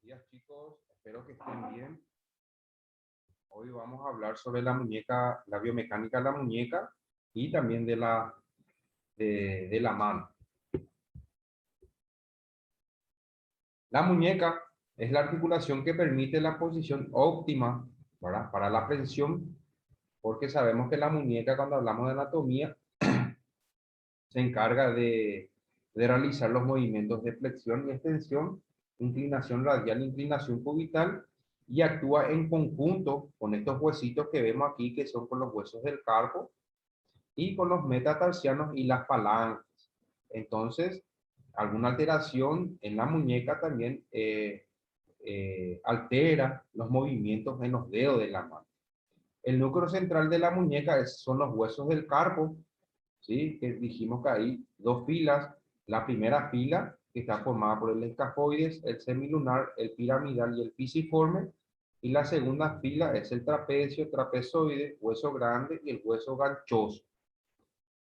días, chicos, espero que estén bien. Hoy vamos a hablar sobre la muñeca, la biomecánica de la muñeca y también de la mano. La muñeca es la articulación que permite la posición óptima, ¿verdad?, para la precisión, porque sabemos que la muñeca, cuando hablamos de anatomía, se encarga de realizar los movimientos de flexión y extensión, inclinación radial, inclinación cubital, y actúa en conjunto con estos huesitos que vemos aquí, que son con los huesos del carpo y con los metatarsianos y las palancas. Entonces, alguna alteración en la muñeca también altera los movimientos en los dedos de la mano. El núcleo central de la muñeca son los huesos del carpo, ¿sí? Que dijimos que hay dos filas. La primera fila, que está formada por el escafoides, el semilunar, el piramidal y el pisiforme. Y la segunda fila es el trapecio, trapezoide, hueso grande y el hueso ganchoso.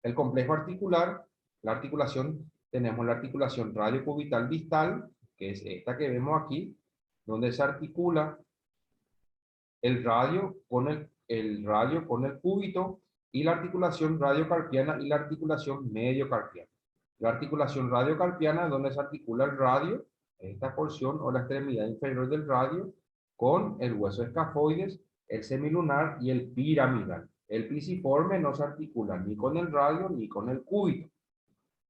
El complejo articular, la articulación, tenemos la articulación radiocubital distal, que es esta que vemos aquí, donde se articula el radio con el cúbito, y la articulación radiocarpiana y la articulación mediocarpiana. La articulación radiocarpiana es donde se articula el radio, esta porción o la extremidad inferior del radio, con el hueso escafoides, el semilunar y el piramidal. El pisiforme no se articula ni con el radio ni con el cúbito.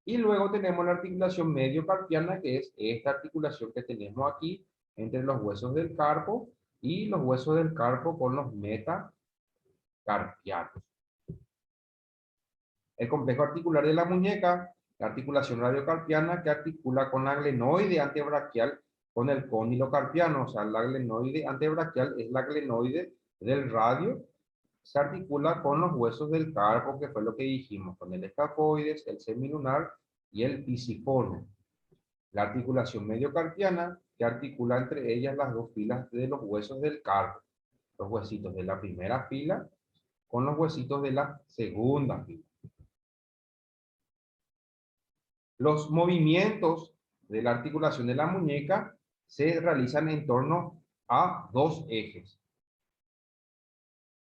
Y luego tenemos la articulación mediocarpiana, que es esta articulación que tenemos aquí entre los huesos del carpo y los huesos del carpo con los metacarpianos. El complejo articular de la muñeca, la articulación radiocarpiana, que articula con la glenoide antebraquial con el cóndilo carpiano. O sea, la glenoide antebraquial es la glenoide del radio. Se articula con los huesos del carpo, que fue lo que dijimos, con el escafoides, el semilunar y el pisiforme. La articulación mediocarpiana, que articula entre ellas las dos filas de los huesos del carpo, los huesitos de la primera fila con los huesitos de la segunda fila. Los movimientos de la articulación de la muñeca se realizan en torno a dos ejes.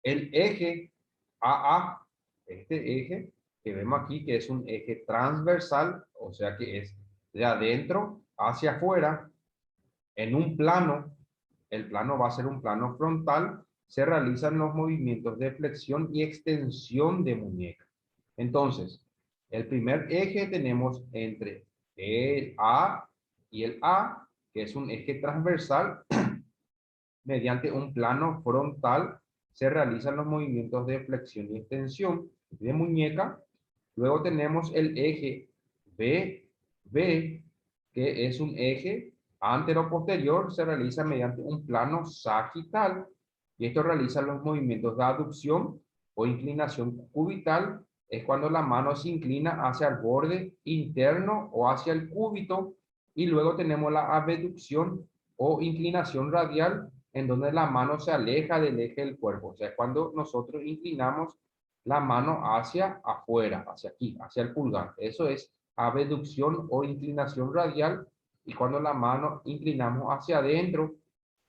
El eje AA, este eje que vemos aquí, que es un eje transversal, o sea que es de adentro hacia afuera, en un plano, el plano va a ser un plano frontal, se realizan los movimientos de flexión y extensión de muñeca. Entonces, el primer eje tenemos entre el A y el A, que es un eje transversal. Mediante un plano frontal se realizan los movimientos de flexión y extensión de muñeca. Luego tenemos el eje BB, que es un eje antero-posterior, se realiza mediante un plano sagital, y esto realiza los movimientos de aducción o inclinación cubital. Es cuando la mano se inclina hacia el borde interno o hacia el cúbito. Y luego tenemos la abducción o inclinación radial, en donde la mano se aleja del eje del cuerpo. O sea, es cuando nosotros inclinamos la mano hacia afuera, hacia aquí, hacia el pulgar. Eso es abducción o inclinación radial. Y cuando la mano inclinamos hacia adentro,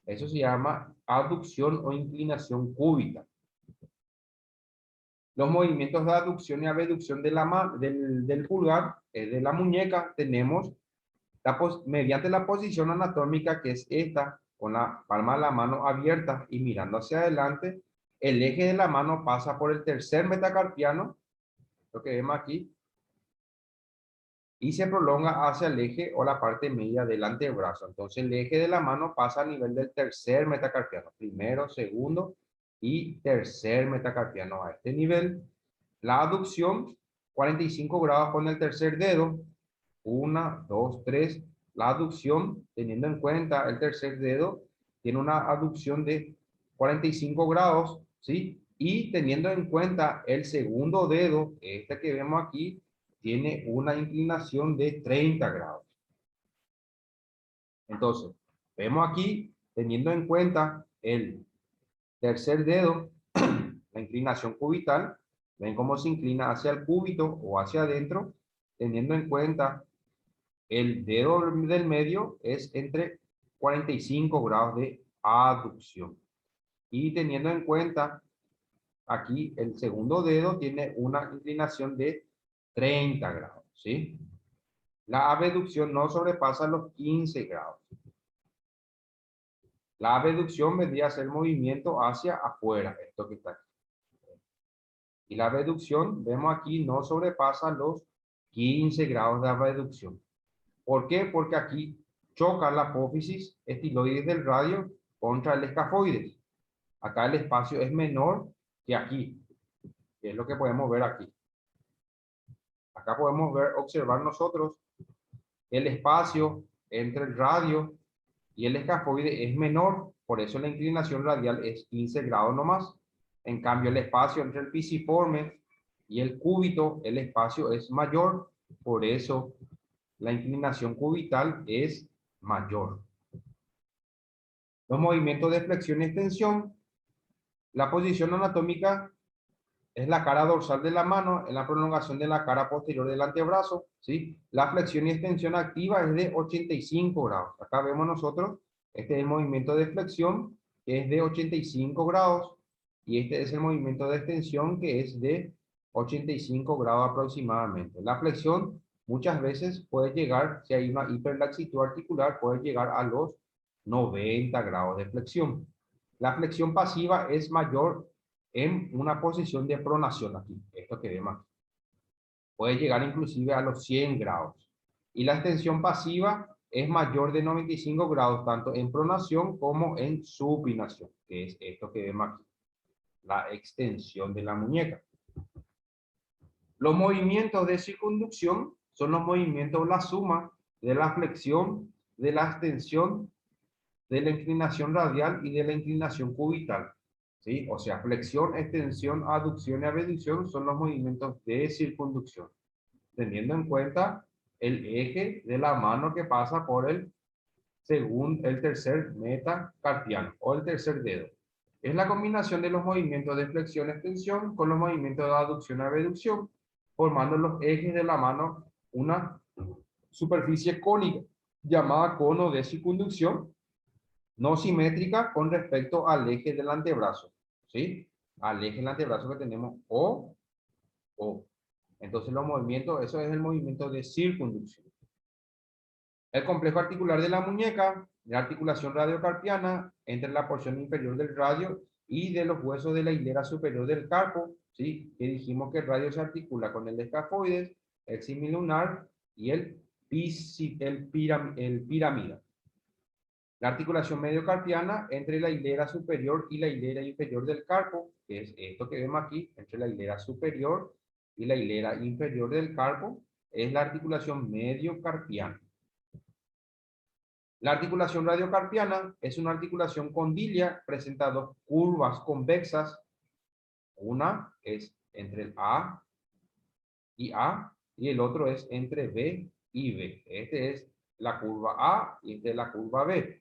eso se llama aducción o inclinación cúbita. Los movimientos de aducción y abducción del pulgar, de la muñeca, tenemos mediante la posición anatómica, que es esta, con la palma de la mano abierta y mirando hacia adelante. El eje de la mano pasa por el tercer metacarpiano, lo que vemos aquí, y se prolonga hacia el eje o la parte media del antebrazo. Entonces el eje de la mano pasa a nivel del tercer metacarpiano, primero, segundo y tercer metacarpiano. A este nivel, la aducción, 45 grados con el tercer dedo, 1, 2, 3. La aducción, teniendo en cuenta el tercer dedo, tiene una aducción de 45 grados, ¿sí? Y teniendo en cuenta el segundo dedo, este que vemos aquí, tiene una inclinación de 30 grados. Entonces, vemos aquí, teniendo en cuenta el tercer dedo, la inclinación cubital, ven cómo se inclina hacia el cúbito o hacia adentro, teniendo en cuenta el dedo del medio es entre 45 grados de aducción. Y teniendo en cuenta, aquí el segundo dedo tiene una inclinación de 30 grados, ¿sí? La abducción no sobrepasa los 15 grados. La abducción vendría a ser movimiento hacia afuera, esto que está aquí. Y la abducción, vemos aquí, no sobrepasa los 15 grados de abducción. ¿Por qué? Porque aquí choca la apófisis estiloides del radio contra el escafoides. Acá el espacio es menor que aquí, que es lo que podemos ver aquí. Acá podemos ver, observar nosotros el espacio entre el radio y el escafoide es menor, por eso la inclinación radial es 15 grados nomás. En cambio, el espacio entre el pisiforme y el cúbito, el espacio es mayor, por eso la inclinación cubital es mayor. Los movimientos de flexión y extensión, la posición anatómica es la cara dorsal de la mano en la prolongación de la cara posterior del antebrazo, ¿sí? La flexión y extensión activa es de 85 grados. Acá vemos nosotros, este es el movimiento de flexión, que es de 85 grados, y este es el movimiento de extensión, que es de 85 grados aproximadamente. La flexión muchas veces puede llegar, si hay una hiperlaxitud articular, puede llegar a los 90 grados de flexión. La flexión pasiva es mayor en una posición de pronación aquí, esto que vemos aquí. Puede llegar inclusive a los 100 grados. Y la extensión pasiva es mayor de 95 grados, tanto en pronación como en supinación, que es esto que vemos aquí, la extensión de la muñeca. Los movimientos de circunducción son los movimientos, la suma de la flexión, de la extensión, de la inclinación radial y de la inclinación cubital. ¿Sí? O sea, flexión, extensión, aducción y abducción son los movimientos de circunducción, teniendo en cuenta el eje de la mano que pasa por el tercer metacarpiano o el tercer dedo. Es la combinación de los movimientos de flexión, extensión con los movimientos de aducción y abducción, formando los ejes de la mano una superficie cónica llamada cono de circunducción, no simétrica con respecto al eje del antebrazo, ¿sí? Al eje del antebrazo que tenemos O. Entonces los movimientos, eso es el movimiento de circunducción. El complejo articular de la muñeca, la articulación radiocarpiana entre la porción inferior del radio y de los huesos de la hilera superior del carpo, ¿sí? Que dijimos que el radio se articula con el escafoides, el semilunar y el piramida. La articulación mediocarpiana entre la hilera superior y la hilera inferior del carpo, que es esto que vemos aquí, entre la hilera superior y la hilera inferior del carpo, es la articulación mediocarpiana. La articulación radiocarpiana es una articulación condilia, presenta dos curvas convexas. Una es entre el A y el otro es entre B y B. Este es la curva A y esta es la curva B.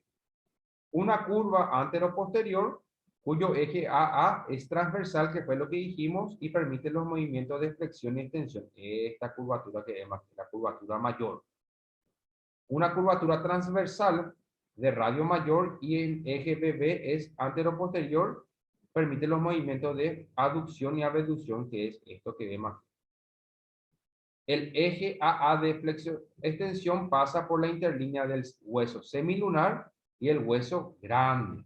Una curva antero-posterior cuyo eje AA es transversal, que fue lo que dijimos, y permite los movimientos de flexión y extensión. Esta curvatura que vemos aquí, la curvatura mayor. Una curvatura transversal de radio mayor y el eje BB es antero-posterior, permite los movimientos de aducción y abducción, que es esto que vemos aquí. El eje AA de flexión-extensión pasa por la interlínea del hueso semilunar y el hueso grande.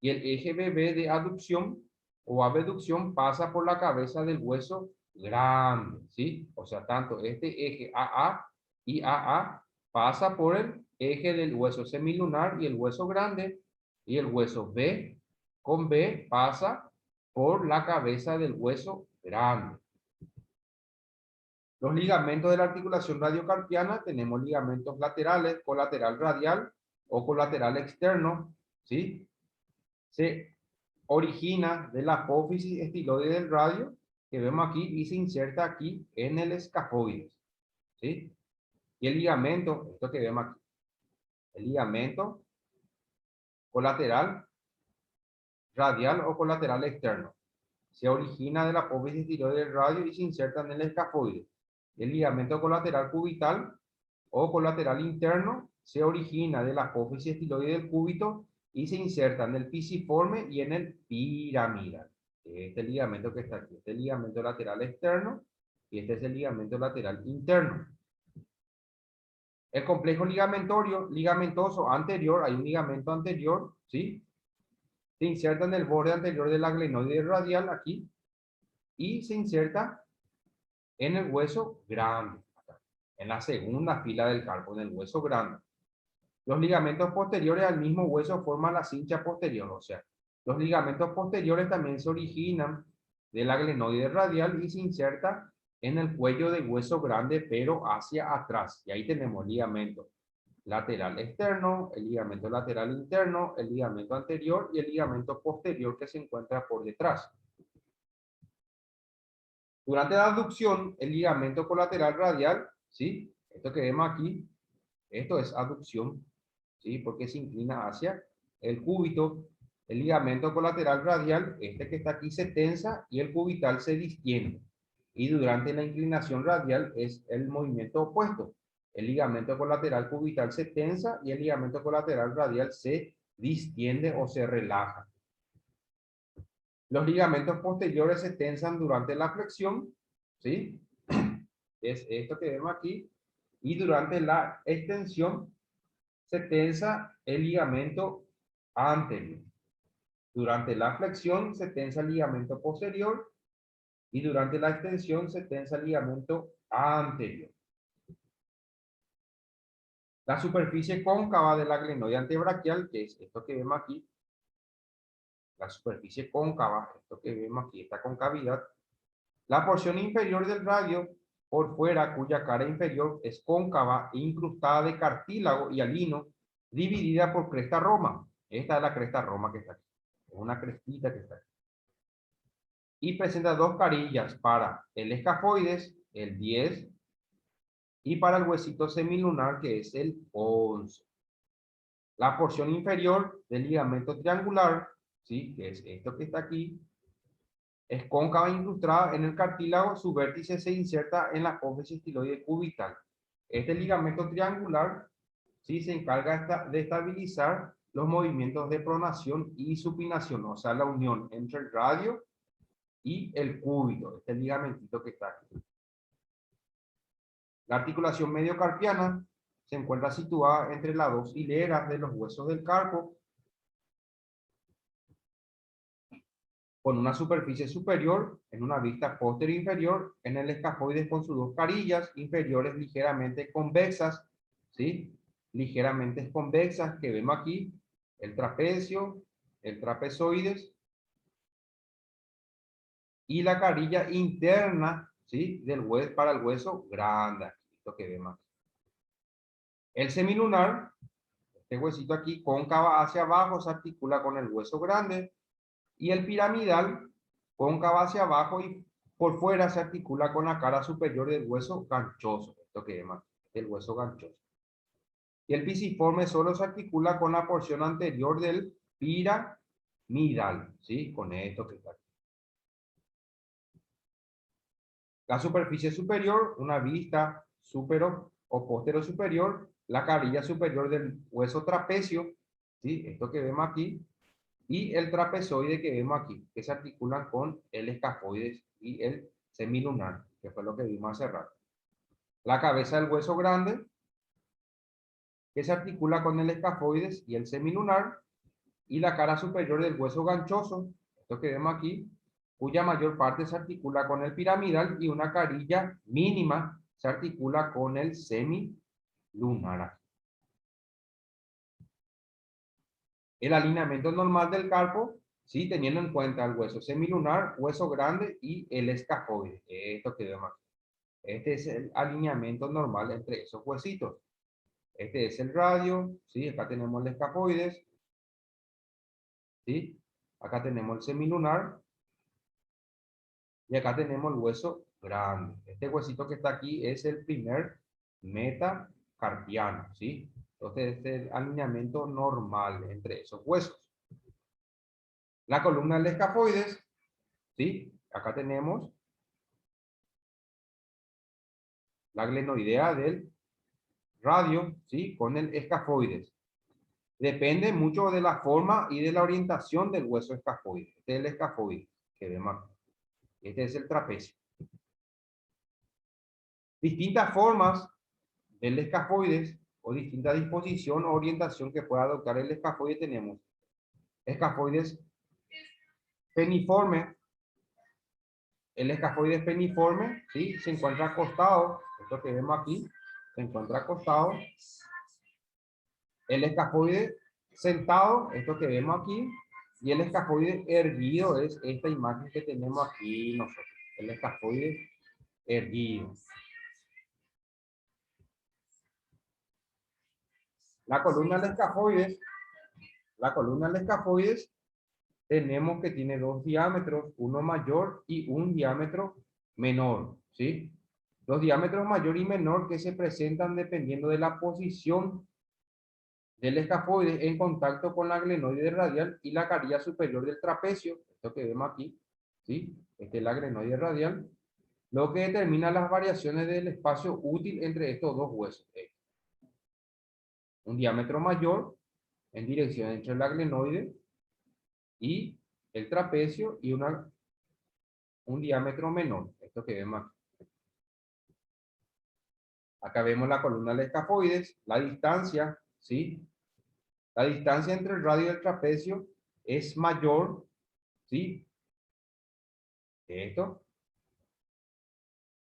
Y el eje BB de aducción o abducción pasa por la cabeza del hueso grande, ¿sí? O sea, tanto este eje AA y AA pasa por el eje del hueso semilunar y el hueso grande, y el hueso B con B pasa por la cabeza del hueso grande. Los ligamentos de la articulación radiocarpiana, tenemos ligamentos laterales, colateral radial o colateral externo, ¿sí? Se origina de la apófisis estiloide del radio, que vemos aquí, y se inserta aquí en el escafoides, ¿sí? Y el ligamento, esto que vemos aquí, el ligamento colateral radial o colateral externo, se origina de la apófisis estiloide del radio y se inserta en el escafoides. El ligamento colateral cubital o colateral interno se origina de la apófisis estiloide del cúbito y se inserta en el pisiforme y en el piramidal. Este ligamento que está aquí, este ligamento lateral externo y este es el ligamento lateral interno. El complejo ligamentoso anterior, hay un ligamento anterior, ¿sí? Se inserta en el borde anterior del glenoide radial aquí y se inserta en el hueso grande, en la segunda fila del carpo, en el hueso grande. Los ligamentos posteriores al mismo hueso forman la cincha posterior, o sea, los ligamentos posteriores también se originan del glenoide radial y se inserta en el cuello del hueso grande, pero hacia atrás. Y ahí tenemos el ligamento lateral externo, el ligamento lateral interno, el ligamento anterior y el ligamento posterior que se encuentra por detrás. Durante la aducción, el ligamento colateral radial, ¿sí? Esto que vemos aquí, esto es aducción, ¿sí? Porque se inclina hacia el cúbito. El ligamento colateral radial, este que está aquí, se tensa y el cubital se distiende. Y durante la inclinación radial es el movimiento opuesto. El ligamento colateral cubital se tensa y el ligamento colateral radial se distiende o se relaja. Los ligamentos posteriores se tensan durante la flexión, ¿sí? Es esto que vemos aquí. Y durante la extensión se tensa el ligamento anterior. Durante la flexión se tensa el ligamento posterior y durante la extensión se tensa el ligamento anterior. La superficie cóncava del glenoide antebraquial, que es esto que vemos aquí, la superficie cóncava, esto que vemos aquí, esta concavidad, la porción inferior del radio por fuera, cuya cara inferior es cóncava e incrustada de cartílago y alino, dividida por cresta roma. Esta es la cresta roma que está aquí. Es una crestita que está aquí. Y presenta dos carillas para el escafoides, el 10, y para el huesito semilunar, que es el 11. La porción inferior del ligamento triangular, ¿sí? Que es esto que está aquí, es cóncava incrustada en el cartílago, su vértice se inserta en la apófisis estiloide cubital. Este ligamento triangular, ¿sí? Se encarga de estabilizar los movimientos de pronación y supinación, o sea, la unión entre el radio y el cúbito, este ligamentito que está aquí. La articulación mediocarpiana se encuentra situada entre las dos hileras de los huesos del carpo, con una superficie superior en una vista posterior inferior en el escafoides con sus dos carillas inferiores ligeramente convexas, ¿sí? Ligeramente convexas que vemos aquí, el trapecio, el trapezoides y la carilla interna, ¿sí? Del hueso para el hueso grande, esto que vemos aquí. El semilunar, este huesito aquí, cóncava hacia abajo, se articula con el hueso grande y el piramidal, cóncava hacia abajo y por fuera se articula con la cara superior del hueso ganchoso, esto que vemos aquí, el hueso ganchoso. Y el pisiforme solo se articula con la porción anterior del piramidal, ¿sí? Con esto que está aquí. La superficie superior, una vista superior o postero superior, la carilla superior del hueso trapecio, ¿sí? Esto que vemos aquí, y el trapezoide que vemos aquí, que se articulan con el escafoides y el semilunar, que fue lo que vimos hace rato. La cabeza del hueso grande, que se articula con el escafoides y el semilunar, y la cara superior del hueso ganchoso, esto que vemos aquí, cuya mayor parte se articula con el piramidal y una carilla mínima se articula con el semilunar. El alineamiento normal del carpo, sí, teniendo en cuenta el hueso semilunar, hueso grande y el escafoide, esto que vemos aquí. Este es el alineamiento normal entre esos huesitos. Este es el radio, ¿sí? Acá tenemos el escafoides, ¿sí? Acá tenemos el semilunar y acá tenemos el hueso grande. Este huesito que está aquí es el primer metacarpiano, ¿sí? Entonces, este es el alineamiento normal entre esos huesos. La columna del escafoides, ¿sí? Acá tenemos la glenoidea del radio, ¿sí? Con el escafoides. Depende mucho de la forma y de la orientación del hueso escafoide. Este es el escafoide que vemos aquí. Este es el trapecio. Distintas formas del escafoides o distinta disposición o orientación que pueda adoptar el escafoide tenemos. Escafoides peniforme. El escafoide peniforme, ¿sí? Se encuentra acostado. Esto que vemos aquí se encuentra acostado. El escafoide sentado, esto que vemos aquí, y el escafoide erguido es esta imagen que tenemos aquí nosotros. El escafoide erguido. La columna de escafoides, la columna de escafoides tenemos que tiene dos diámetros, uno mayor y un diámetro menor, ¿sí? Los diámetros mayor y menor que se presentan dependiendo de la posición del escafoide en contacto con la glenoide radial y la carilla superior del trapecio, esto que vemos aquí, ¿sí? Este es la glenoide radial, lo que determina las variaciones del espacio útil entre estos dos huesos. Un diámetro mayor en dirección entre la glenoide y el trapecio y un diámetro menor, esto que vemos aquí. Acá vemos la columna de escafoides, la distancia, ¿sí? La distancia entre el radio y el trapecio es mayor, ¿sí? Esto.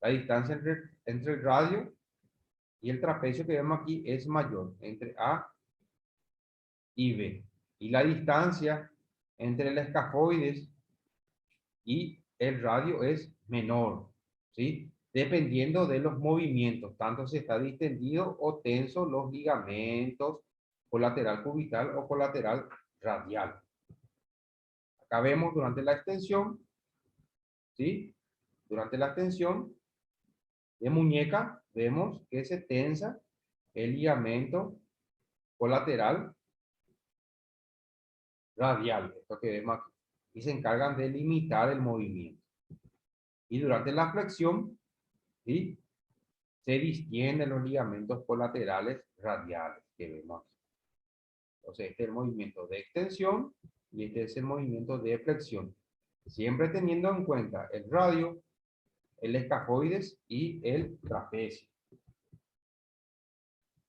La distancia entre el radio y el trapecio que vemos aquí es mayor, entre A y B. Y la distancia entre el escafoides y el radio es menor, ¿sí? Dependiendo de los movimientos, tanto si está distendido o tenso los ligamentos colateral cubital o colateral radial. Acá vemos durante la extensión, ¿sí? Durante la extensión de muñeca, vemos que se tensa el ligamento colateral radial, esto que vemos aquí, y se encargan de limitar el movimiento. Y durante la flexión, ¿sí? Se distienden los ligamentos colaterales radiales que vemos aquí. Entonces, este es el movimiento de extensión y este es el movimiento de flexión. Siempre teniendo en cuenta el radio, el escafoides y el trapecio.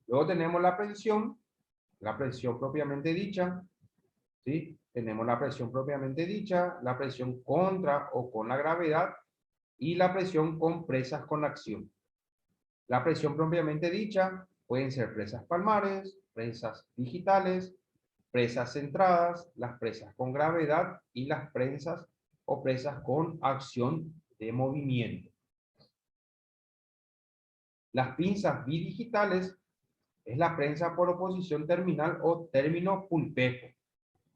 Luego tenemos la presión propiamente dicha, ¿sí? Tenemos la presión propiamente dicha, la presión contra o con la gravedad y la presión con presas con acción. La presión propiamente dicha pueden ser presas palmares, presas digitales, presas centradas, las presas con gravedad y las presas o presas con acción de movimiento. Las pinzas bidigitales es la prensa por oposición terminal o término pulpejo.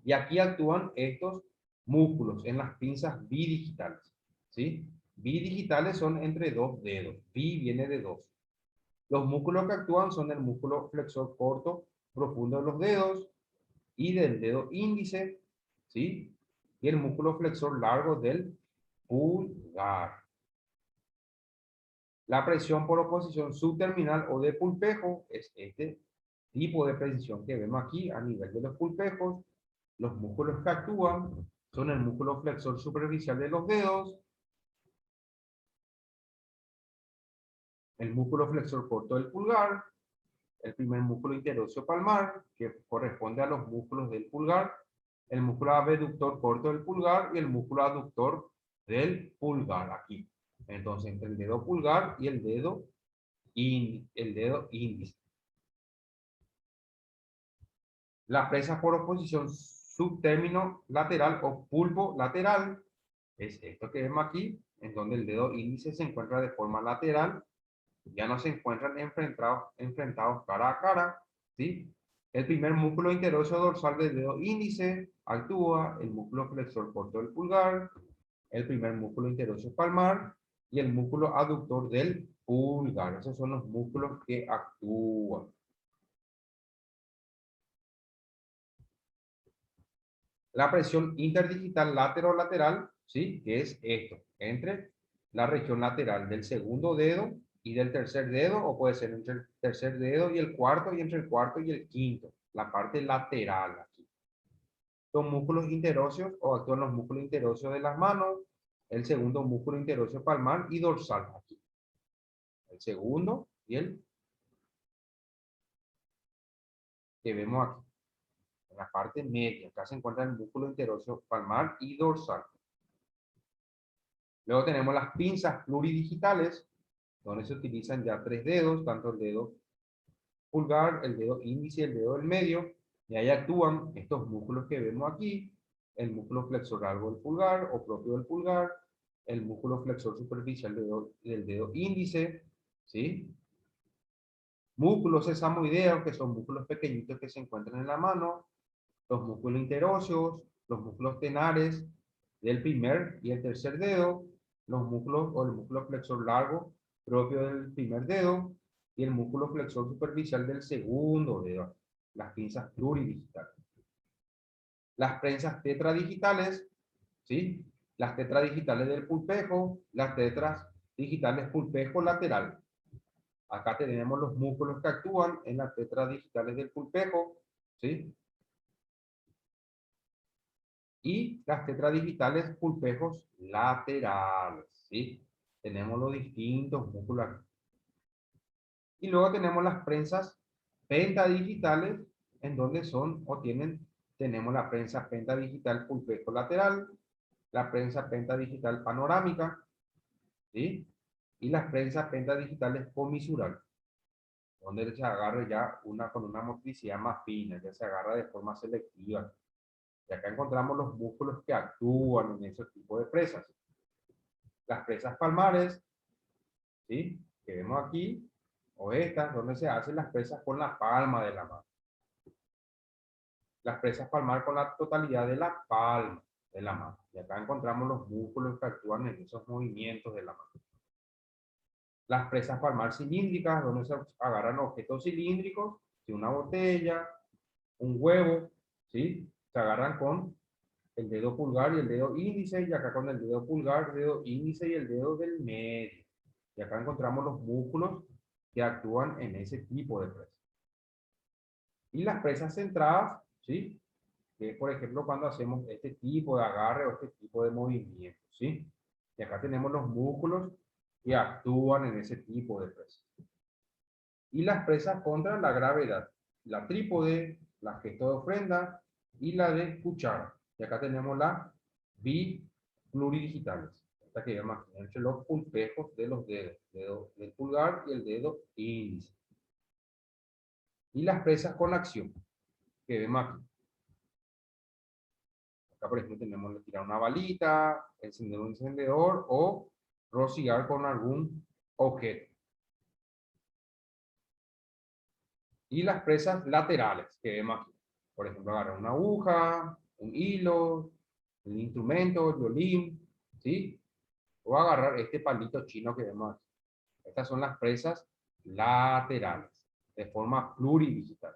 Y aquí actúan estos músculos en las pinzas bidigitales, ¿sí? Bidigitales son entre dos dedos. Bi viene de dos. Los músculos que actúan son el músculo flexor corto profundo de los dedos y del dedo índice, ¿sí? Y el músculo flexor largo del pulgar. La presión por oposición subterminal o de pulpejo es este tipo de presión que vemos aquí a nivel de los pulpejos. Los músculos que actúan son el músculo flexor superficial de los dedos, el músculo flexor corto del pulgar, el primer músculo interóseo palmar, que corresponde a los músculos del pulgar, el músculo abductor corto del pulgar y el músculo aductor del pulgar, aquí. Entonces, entre el dedo pulgar y el dedo índice. La presa por oposición subtérmino lateral o pulpo lateral es esto que vemos aquí, en donde el dedo índice se encuentra de forma lateral, ya no se encuentran enfrentados cara a cara, ¿sí? El primer músculo interóseo dorsal del dedo índice actúa, el músculo flexor corto del pulgar, el primer músculo interóseo palmar y el músculo aductor del pulgar. Esos son los músculos que actúan. La presión interdigital lateral, ¿sí? Que es esto, entre la región lateral del segundo dedo y del tercer dedo, o puede ser entre el tercer dedo y el cuarto, y entre el cuarto y el quinto, la parte lateral aquí. Son músculos interóseos o actúan los músculos interóseos de las manos, el segundo músculo interóseo palmar y dorsal aquí. El segundo y el que vemos aquí, en la parte media. Acá se encuentra el músculo interóseo palmar y dorsal. Luego tenemos las pinzas pluridigitales, donde se utilizan ya 3 dedos, tanto el dedo pulgar, el dedo índice y el dedo del medio, y ahí actúan estos músculos que vemos aquí, el músculo flexor largo del pulgar o propio del pulgar, el músculo flexor superficial del dedo índice, ¿sí? Músculos sesamoideos, que son músculos pequeñitos que se encuentran en la mano, los músculos interóseos, los músculos tenares del primer y el tercer dedo, los músculos o el músculo flexor largo propio del primer dedo y el músculo flexor superficial del segundo dedo, las pinzas pluridigitales. Las prensas tetradigitales, ¿sí? Las tetradigitales del pulpejo, las tetras digitales pulpejo lateral. Acá tenemos los músculos que actúan en las tetradigitales del pulpejo, ¿sí? Y las tetradigitales pulpejos laterales, ¿sí? Tenemos los distintos músculos aquí. Y luego tenemos las prensas pentadigitales, en donde son o tenemos la prensa pentadigital pulpejo lateral, la prensa pentadigital panorámica, ¿sí? Y las prensas pentadigitales comisural, donde se agarra ya con una motricidad más fina, ya se agarra de forma selectiva. Y acá encontramos los músculos que actúan en ese tipo de presas. Las presas palmares, ¿sí? Que vemos aquí, o estas, donde se hacen las presas con la palma de la mano. Las presas palmar con la totalidad de la palma de la mano. Y acá encontramos los músculos que actúan en esos movimientos de la mano. Las presas palmar cilíndricas, donde se agarran objetos cilíndricos, ¿sí? Una botella, un huevo, ¿sí? Se agarran con el dedo pulgar y el dedo índice, y acá con el dedo pulgar, dedo índice y el dedo del medio. Y acá encontramos los músculos que actúan en ese tipo de presa. Y las presas centradas, ¿sí? Que es, por ejemplo, cuando hacemos este tipo de agarre o este tipo de movimiento, ¿sí? Y acá tenemos los músculos que actúan en ese tipo de presa. Y las presas contra la gravedad, la trípode, la gesto de ofrenda y la de cuchara. Y acá tenemos la bipluridigitales, esta que llama entre los pulpejos de los dedos, dedo del pulgar y el dedo índice. Y las presas con acción, que vemos aquí. Acá, por ejemplo, tenemos tirar una balita, encender un encendedor o rociar con algún objeto. Y las presas laterales, que vemos aquí. Por ejemplo, agarrar una aguja, un hilo, un instrumento, el violín, ¿sí? O agarrar este palito chino que vemos aquí. Estas son las presas laterales, de forma pluridigital.